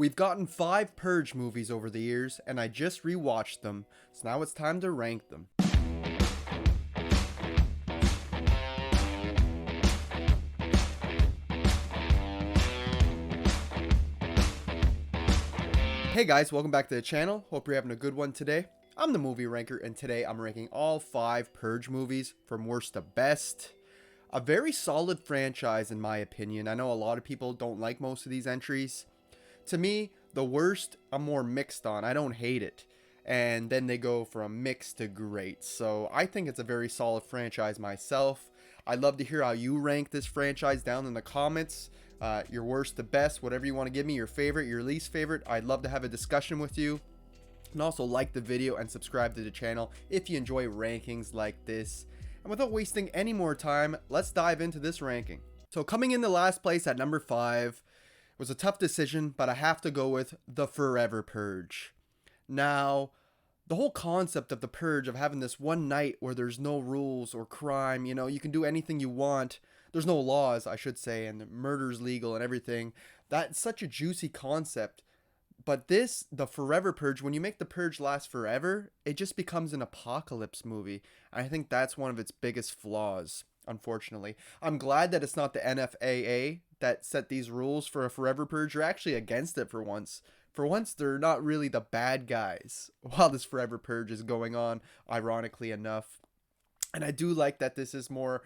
We've gotten 5 Purge movies over the years, and I just rewatched them, so now it's time to rank them. Hey guys, welcome back to the channel. Hope you're having a good one today. I'm the movie ranker, and today I'm ranking all 5 Purge movies from worst to best. A very solid franchise in my opinion. I know a lot of people don't like most of these entries. To me, the worst I'm more mixed on. I don't hate it. And then they go from mixed to great. So I think it's a very solid franchise myself. I'd love to hear how you rank this franchise down in the comments. Your worst to best, whatever you want to give me, your favorite, your least favorite. I'd love to have a discussion with you. And also like the video and subscribe to the channel if you enjoy rankings like this. And without wasting any more time, let's dive into this ranking. So coming in the last place at number 5 was a tough decision, but I have to go with the Forever Purge. Now, the whole concept of the Purge, of having this one night where there's no rules or crime, you know, you can do anything you want. There's no laws, I should say, and murder's legal and everything. That's such a juicy concept. But this, the Forever Purge, when you make the Purge last forever, it just becomes an apocalypse movie. I think that's one of its biggest flaws, unfortunately. I'm glad that it's not the NFAA that set these rules for a Forever Purge. You're actually against it for once. For once, they're not really the bad guys while this Forever Purge is going on, ironically enough. And I do like that this is more,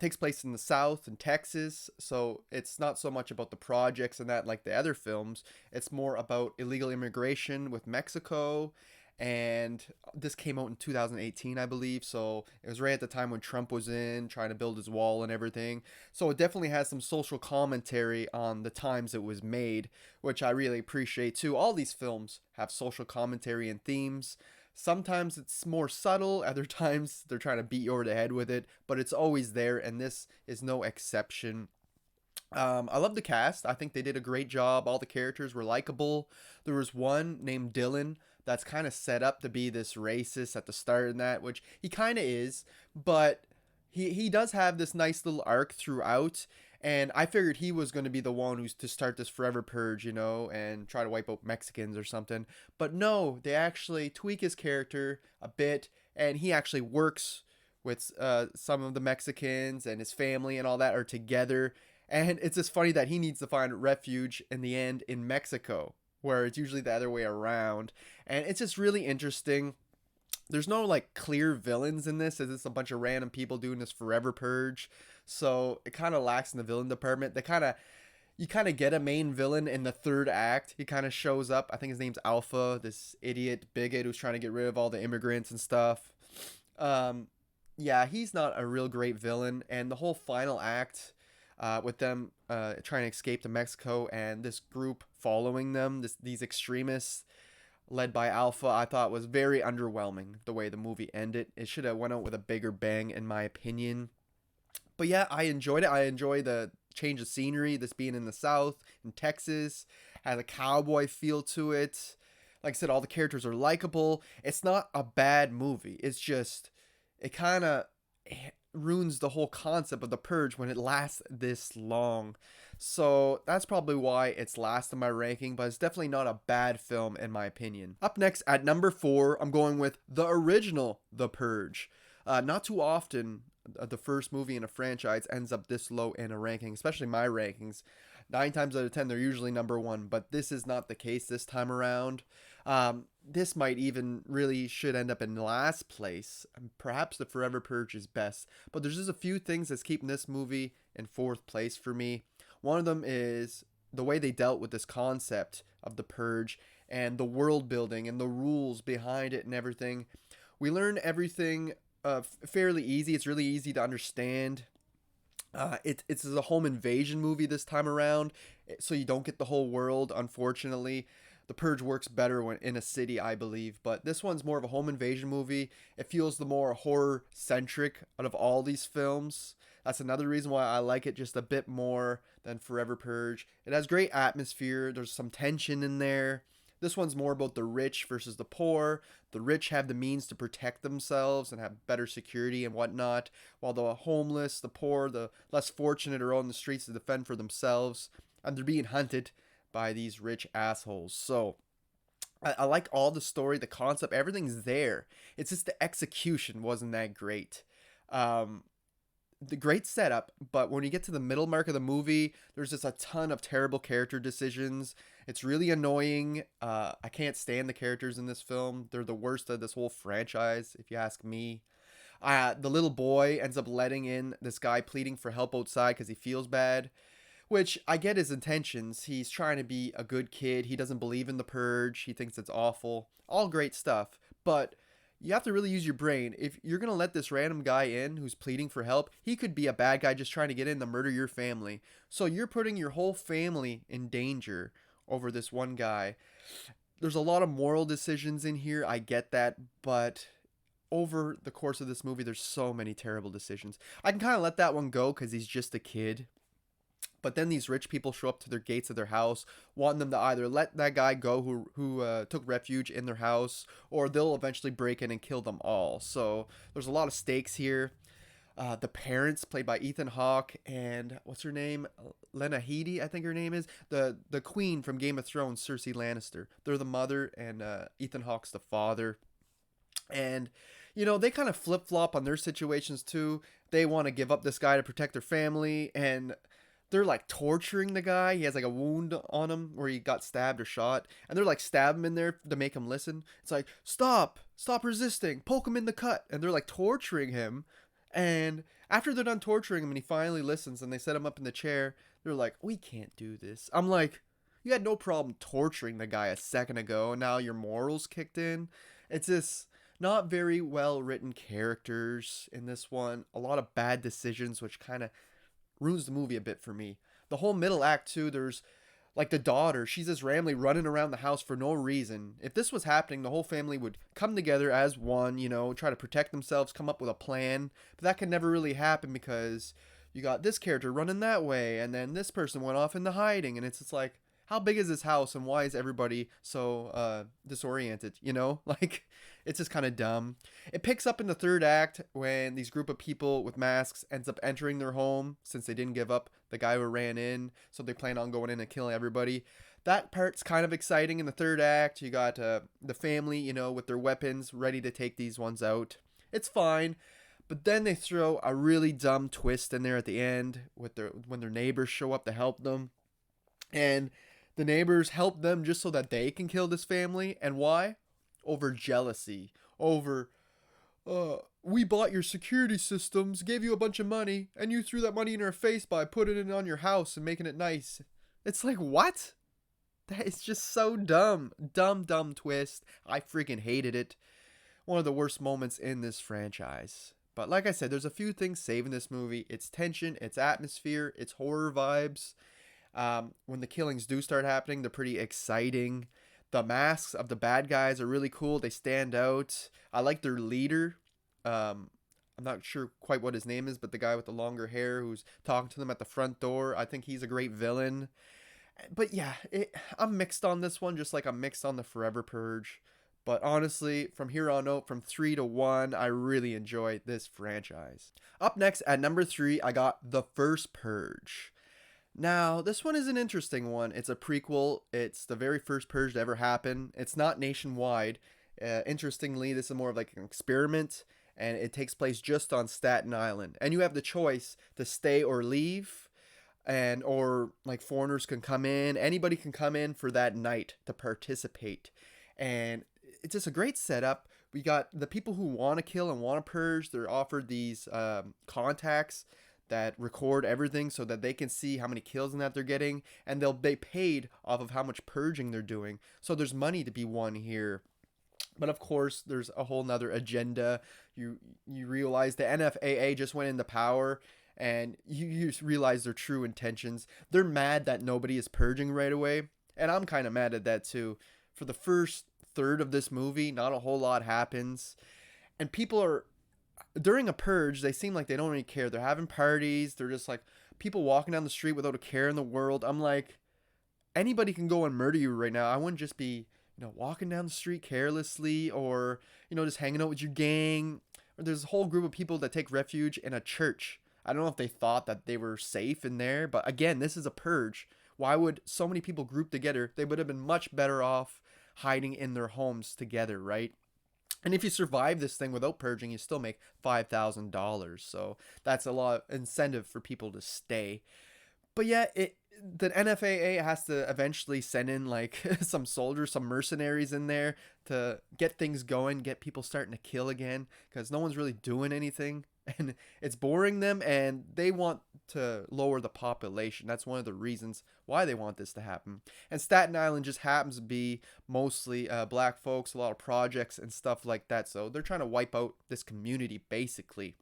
takes place in the South, in Texas, so it's not so much about the projects and that like the other films. It's more about illegal immigration with Mexico, and this came out in 2018, I believe, so it was right at the time when Trump was in, trying to build his wall and everything. So it definitely has some social commentary on the times it was made, which I really appreciate too. All these films have social commentary and themes. Sometimes it's more subtle, other times they're trying to beat you over the head with it, but it's always there, and this is no exception. I love the cast. I think they did a great job. All the characters were likable. There was one named Dylan that's kind of set up to be this racist at the start in that, which he kind of is, but he does have this nice little arc throughout. And I figured he was going to be the one who's to start this Forever Purge, you know, and try to wipe out Mexicans or something. But no, they actually tweak his character a bit, and he actually works with some of the Mexicans, and his family and all that are together. And it's just funny that he needs to find refuge in the end in Mexico, where it's usually the other way around. And it's just really interesting. There's no like clear villains in this, as it's a bunch of random people doing this Forever Purge. So it kind of lacks in the villain department. You kind of get a main villain in the third act. He kind of shows up. I think his name's Alpha, this idiot bigot who's trying to get rid of all the immigrants and stuff. Yeah, he's not a real great villain. And the whole final act, with them trying to escape to Mexico and this group following them, these extremists led by Alpha, I thought was very underwhelming the way the movie ended. It should have went out with a bigger bang in my opinion. But yeah, I enjoyed it. I enjoy the change of scenery, this being in the South, in Texas, has a cowboy feel to it. Like I said, all the characters are likable. It's not a bad movie. It's just, it kind of ruins the whole concept of the Purge when it lasts this long. So that's probably why it's last in my ranking, but it's definitely not a bad film in my opinion. Up next at number 4, I'm going with the original The Purge. Not too often the first movie in a franchise ends up this low in a ranking, especially my rankings. 9 times out of 10 they're usually number 1, but this is not the case this time around. This might even really should end up in last place. Perhaps the Forever Purge is best, but there's just a few things that's keeping this movie in 4th place for me. One of them is the way they dealt with this concept of the Purge and the world building and the rules behind it and everything. We learn everything fairly easy. It's really easy to understand. It's a home invasion movie this time around, so you don't get the whole world, unfortunately. The Purge works better when in a city, I believe, but this one's more of a home invasion movie. It feels the more horror-centric out of all these films. That's another reason why I like it just a bit more than Forever Purge. It has great atmosphere. There's some tension in there. This one's more about the rich versus the poor. The rich have the means to protect themselves and have better security and whatnot, while the homeless, the poor, the less fortunate are on the streets to defend for themselves. And they're being hunted by these rich assholes. So I like all the story, the concept, everything's there. It's just the execution wasn't that great. Um, the great setup, but when you get to the middle mark of the movie, there's just a ton of terrible character decisions. It's really annoying. I can't stand the characters in this film. They're the worst of this whole franchise, if you ask me. The little boy ends up letting in this guy pleading for help outside because he feels bad, which I get his intentions. He's trying to be a good kid. He doesn't believe in the purge. He thinks it's awful. All great stuff. But you have to really use your brain. If you're going to let this random guy in who's pleading for help, he could be a bad guy just trying to get in to murder your family. So you're putting your whole family in danger over this one guy. There's a lot of moral decisions in here. I get that. But over the course of this movie, there's so many terrible decisions. I can kind of let that one go because he's just a kid. But then these rich people show up to their gates of their house, wanting them to either let that guy go who took refuge in their house, or they'll eventually break in and kill them all. So there's a lot of stakes here. The parents, played by Ethan Hawke and what's her name, Lena Headey, I think her name is, the queen from Game of Thrones, Cersei Lannister. They're the mother, and Ethan Hawke's the father. And they kind of flip flop on their situations too. They want to give up this guy to protect their family, and they're like torturing the guy. He has like a wound on him where he got stabbed or shot, and they're like stab him in there to make him listen. It's like, stop resisting, poke him in the cut, and they're like torturing him. And after they're done torturing him and he finally listens and they set him up in the chair, they're like, we can't do this. I'm like, you had no problem torturing the guy a second ago, and now your morals kicked in. It's just not very well written characters in this one. A lot of bad decisions, which kind of ruins the movie a bit for me. The whole middle act too, there's like the daughter, she's just randomly running around the house for no reason. If this was happening, the whole family would come together as one, try to protect themselves, come up with a plan. But that could never really happen because you got this character running that way, and then this person went off into hiding, and it's just like, how big is this house and why is everybody so disoriented, Like, it's just kind of dumb. It picks up in the third act when these group of people with masks ends up entering their home since they didn't give up the guy who ran in, so they plan on going in and killing everybody. That part's kind of exciting in the third act. You got the family, with their weapons ready to take these ones out. It's fine. But then they throw a really dumb twist in there at the end with when their neighbors show up to help them. And the neighbors help them just so that they can kill this family. And why? Over jealousy. Over, we bought your security systems, gave you a bunch of money, and you threw that money in our face by putting it on your house and making it nice. It's like, what? That is just so dumb. Dumb twist. I freaking hated it. One of the worst moments in this franchise. But like I said, there's a few things saving this movie. Its tension, its atmosphere, its horror vibes. When the killings do start happening, they're pretty exciting. The masks of the bad guys are really cool. They stand out. I like their leader. I'm not sure quite what his name is, but the guy with the longer hair who's talking to them at the front door. I think he's a great villain. But yeah, I'm mixed on this one, just like I'm mixed on the Forever Purge. But honestly, from here on out, from 3 to 1, I really enjoyed this franchise. Up next, at number 3, I got The First Purge. Now, this one is an interesting one. It's a prequel. It's the very first purge to ever happen. It's not nationwide. Interestingly, this is more of like an experiment, and it takes place just on Staten Island. And you have the choice to stay or leave, or like foreigners can come in. Anybody can come in for that night to participate. And it's just a great setup. We got the people who want to kill and want to purge. They're offered these contacts that record everything so that they can see how many kills and that they're getting, and they'll be paid off of how much purging they're doing. So there's money to be won here. But of course, there's a whole nother agenda. You realize the NFAA just went into power, and you realize their true intentions. They're mad that nobody is purging right away, and I'm kind of mad at that too. For the first third of this movie, not a whole lot happens, and people are, during a purge, they seem like they don't really care. They're having parties. They're just like people walking down the street without a care in the world. I'm like, anybody can go and murder you right now. I wouldn't just be, walking down the street carelessly, or, just hanging out with your gang. Or there's a whole group of people that take refuge in a church. I don't know if they thought that they were safe in there, but again, this is a purge. Why would so many people group together? They would have been much better off hiding in their homes together, right? And if you survive this thing without purging, you still make $5,000. So that's a lot of incentive for people to stay. But yeah, the NFAA has to eventually send in like some soldiers, some mercenaries in there to get things going, get people starting to kill again, because no one's really doing anything, and it's boring them, and they want to lower the population. That's one of the reasons why they want this to happen. And Staten Island just happens to be mostly black folks, a lot of projects and stuff like that. So they're trying to wipe out this community basically.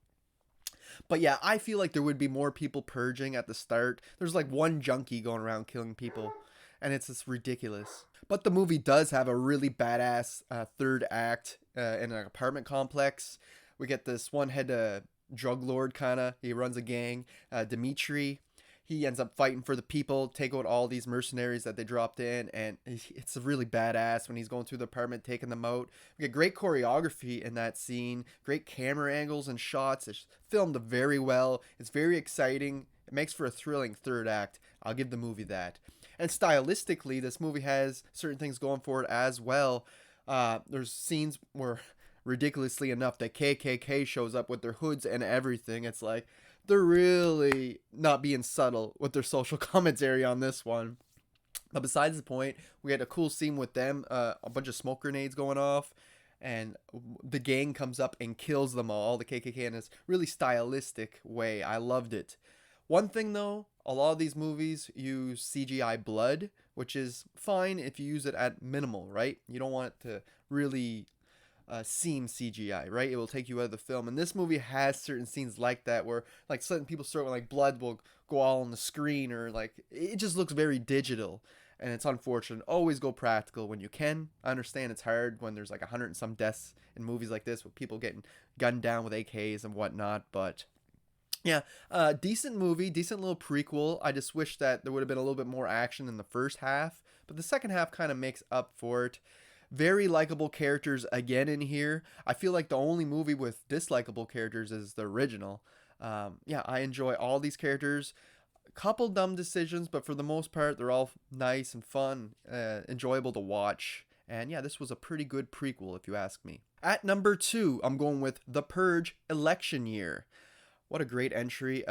But yeah, I feel like there would be more people purging at the start. There's like one junkie going around killing people, and it's just ridiculous. But the movie does have a really badass third act in an apartment complex. We get this one head drug lord kind of. He runs a gang, Dimitri. He ends up fighting for the people, take out all these mercenaries that they dropped in, and it's really badass when he's going through the apartment, taking them out. We get great choreography in that scene, great camera angles and shots. It's filmed very well. It's very exciting. It makes for a thrilling third act. I'll give the movie that. And stylistically, this movie has certain things going for it as well. There's scenes where, ridiculously enough, the KKK shows up with their hoods and everything. It's like, they're really not being subtle with their social commentary on this one. But besides the point, we had a cool scene with them, a bunch of smoke grenades going off, and the gang comes up and kills them all the KKK, in this really stylistic way. I loved it. One thing though, a lot of these movies use CGI blood, which is fine if you use it at minimal, right? You don't want it to really seem CGI, right? It will take you out of the film. And this movie has certain scenes like that where like certain people start with like blood will go all on the screen, or like it just looks very digital. And it's unfortunate. Always go practical when you can. I understand it's hard when there's like 100 and some deaths in movies like this with people getting gunned down with AKs and whatnot. But yeah, decent movie, decent little prequel. I just wish that there would have been a little bit more action in the first half, but the second half kind of makes up for it. Very likable characters again in here. I feel like the only movie with dislikable characters is the original. Yeah, I enjoy all these characters. A couple dumb decisions, but for the most part, they're all nice and fun, enjoyable to watch. And yeah, this was a pretty good prequel, if you ask me. At number 2, I'm going with The Purge Election Year. What a great entry.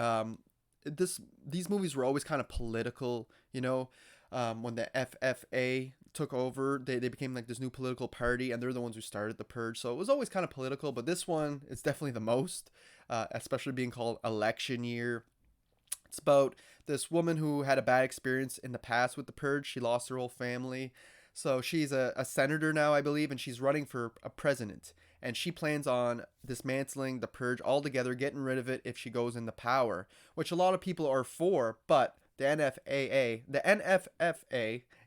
These movies were always kind of political, you know. When the FFA took over, they became like this new political party, and they're the ones who started the purge. So it was always kind of political, but this one is definitely the most, especially being called election year. It's about this woman who had a bad experience in the past with the purge. She lost her whole family. So she's a senator now, I believe, and she's running for a president. And she plans on dismantling the purge altogether, getting rid of it if she goes into power, which a lot of people are for, but the NFFA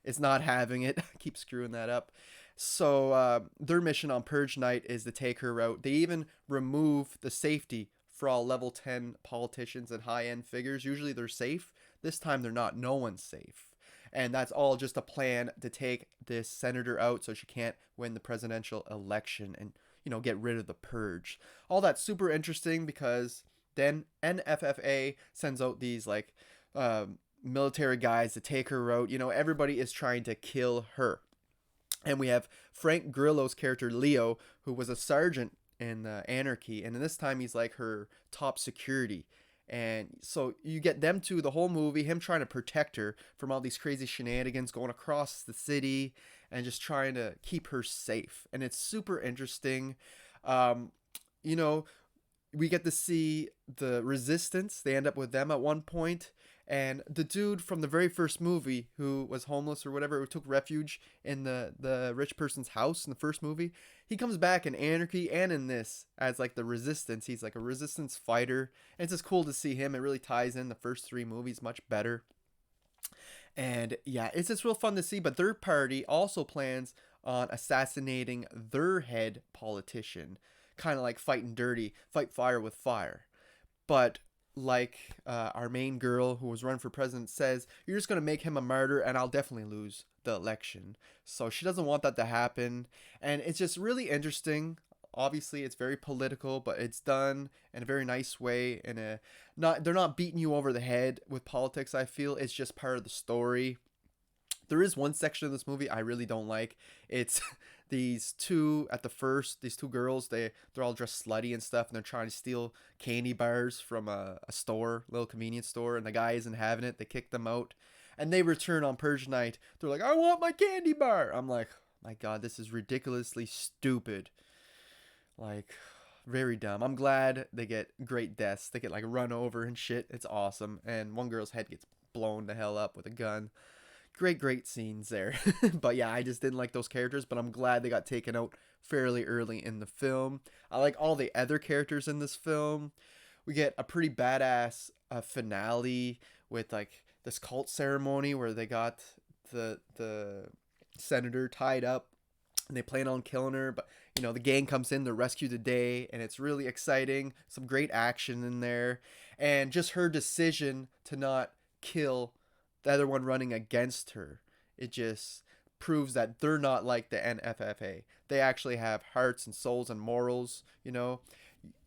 is not having it. I keep screwing that up. So their mission on Purge Night is to take her out. They even remove the safety for all level 10 politicians and high-end figures. Usually they're safe. This time they're not. No one's safe. And that's all just a plan to take this senator out so she can't win the presidential election and, you know, get rid of the purge. All that's super interesting because then NFFA sends out these like military guys to take her out. You know, everybody is trying to kill her. And we have Frank Grillo's character Leo, who was a sergeant in Anarchy, and this time he's like her top security. And so you get them two the whole movie, him trying to protect her from all these crazy shenanigans going across the city and just trying to keep her safe. And it's super interesting. You know, we get to see the resistance. They end up with them at one point. And the dude from the very first movie who was homeless or whatever, who took refuge in the rich person's house in the first movie, he comes back in Anarchy and in this as like the resistance. He's like a resistance fighter. And it's just cool to see him. It really ties in the first 3 movies much better. And yeah, it's just real fun to see. But their party also plans on assassinating their head politician. Kind of like fighting dirty, fight fire with fire. But like our main girl who was running for president says, you're just going to make him a martyr and I'll definitely lose the election. So she doesn't want that to happen. And it's just really interesting. Obviously, it's very political, but it's done in a very nice way. In a not they're not beating you over the head with politics. I feel it's just part of the story. There is one section of this movie I really don't like. It's these two girls, they're all dressed slutty and stuff, and they're trying to steal candy bars from a store, little convenience store, and the guy isn't having it. They kick them out, and they return on Purge night. They're like, I want my candy bar. I'm like, my god, this is ridiculously stupid. Like, very dumb. I'm glad they get great deaths. They get like run over and shit. It's awesome. And one girl's head gets blown the hell up with a gun. Great scenes there. But yeah, I just didn't like those characters, but I'm glad they got taken out fairly early in the film. I like all the other characters in this film. We get a pretty badass finale with like this cult ceremony where they got the senator tied up and they plan on killing her, but the gang comes in to rescue the day, and it's really exciting. Some great action in there, and just her decision to not kill the other one running against her, it just proves that they're not like the NFFA. They actually have hearts and souls and morals.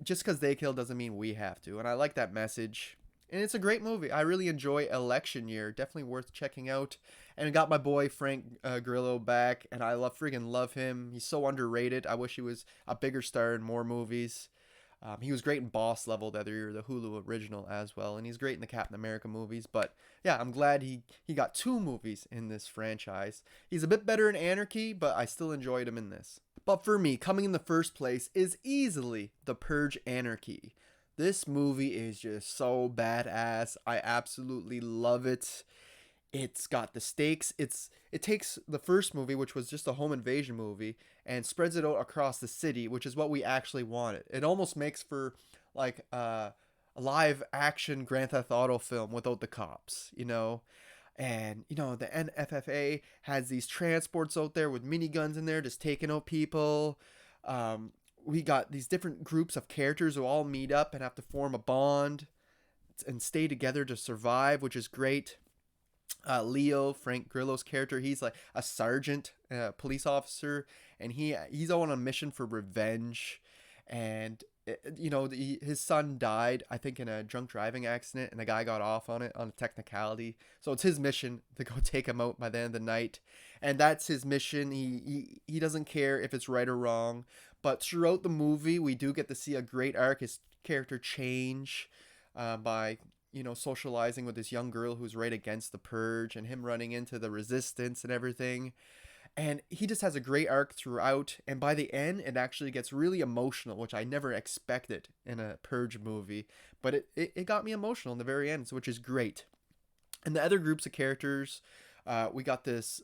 Just because they kill doesn't mean we have to, and I like that message. And it's a great movie. I really enjoy Election Year. Definitely worth checking out. And I got my boy Frank Grillo back, and I freaking love him. He's so underrated. I wish he was a bigger star in more movies. He was great in Boss Level the other year, the Hulu original as well, and he's great in the Captain America movies. But yeah, I'm glad he got two movies in this franchise. He's a bit better in Anarchy, but I still enjoyed him in this. But for me, coming in the first place is easily The Purge Anarchy. This movie is just so badass. I absolutely love it. It's got the stakes. It takes the first movie, which was just a home invasion movie, and spreads it out across the city, which is what we actually wanted. It almost makes for like a live action Grand Theft Auto film without the cops. And the NFFA has these transports out there with miniguns in there, just taking out people. We got these different groups of characters who all meet up and have to form a bond and stay together to survive, which is great. Leo, Frank Grillo's character, he's like a sergeant, police officer, and he's on a mission for revenge. And his son died, I think, in a drunk driving accident, and the guy got off on it on a technicality. So it's his mission to go take him out by the end of the night, and that's his mission. He doesn't care if it's right or wrong. But throughout the movie, we do get to see a great arc. His character change by socializing with this young girl who's right against the purge, and him running into the resistance and everything. And he just has a great arc throughout, and by the end it actually gets really emotional, which I never expected in a purge movie, but it got me emotional in the very end, which is great. And the other groups of characters, we got this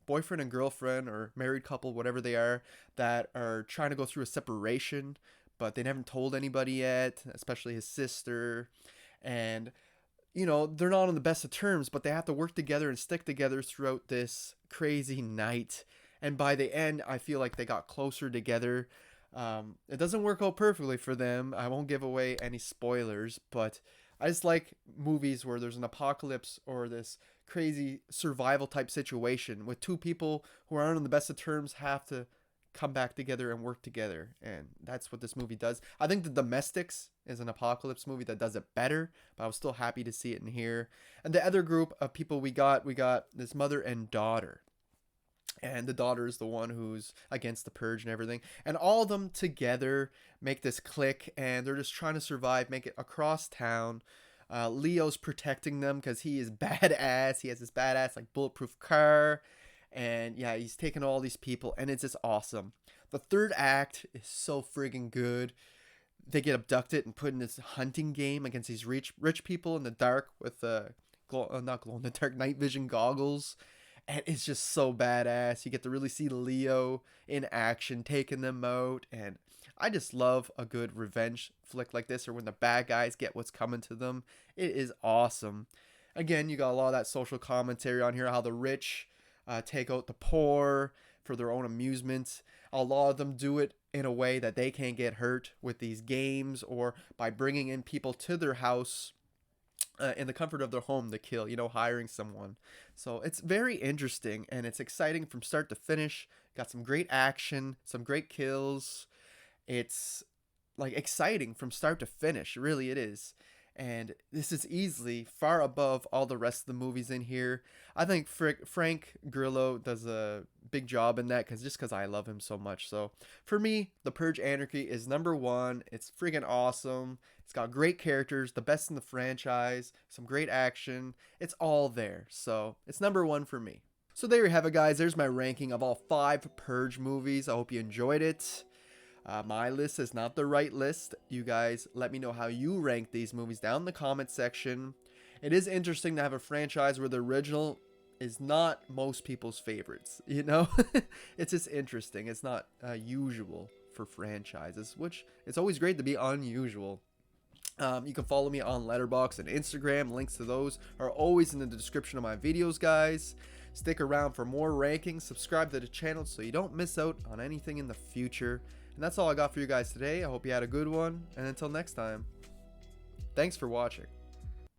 boyfriend and girlfriend, or married couple, whatever they are, that are trying to go through a separation, but they haven't told anybody yet, especially his sister. And they're not on the best of terms, but they have to work together and stick together throughout this crazy night. And by the end, I feel like they got closer together. It doesn't work out perfectly for them. I won't give away any spoilers, but I just like movies where there's an apocalypse or this crazy survival type situation with two people who aren't on the best of terms have to come back together and work together, and that's what this movie does. I think The Domestics is an apocalypse movie that does it better, but I was still happy to see it in here. And the other group of people we got this mother and daughter, and the daughter is the one who's against the purge and everything, and all of them together make this clique, and they're just trying to survive, make it across town. Leo's protecting them because he is badass. He has this badass like bulletproof car. And yeah, he's taking all these people, and it's just awesome. The third act is so friggin' good. They get abducted and put in this hunting game against these rich people in the dark with not glow in the dark night vision goggles, and it's just so badass. You get to really see Leo in action, taking them out, and I just love a good revenge flick like this, or when the bad guys get what's coming to them. It is awesome. Again, you got a lot of that social commentary on here, how the rich take out the poor for their own amusement. A lot of them do it in a way that they can't get hurt with these games, or by bringing in people to their house in the comfort of their home to kill, hiring someone. So it's very interesting, and it's exciting from start to finish. Got some great action, some great kills, It's like exciting from start to finish. Really, it is. And this is easily far above all the rest of the movies in here. I think Frank Grillo does a big job in that because I love him so much. So for me, The Purge Anarchy is number one. It's freaking awesome. It's got great characters, the best in the franchise, some great action. It's all there. So it's number one for me. So there you have it, guys. There's my ranking of all 5 Purge movies. I hope you enjoyed it. My list is not the right list. You guys let me know how you rank these movies down in the comment section. It is interesting to have a franchise where the original is not most people's favorites, you know? It's just interesting. It's not usual for franchises, which it's always great to be unusual. You can follow me on Letterboxd and Instagram. Links to those are always in the description of my videos, guys. Stick around for more rankings. Subscribe to the channel so you don't miss out on anything in the future. And that's all I got for you guys today. I hope you had a good one. And until next time, thanks for watching.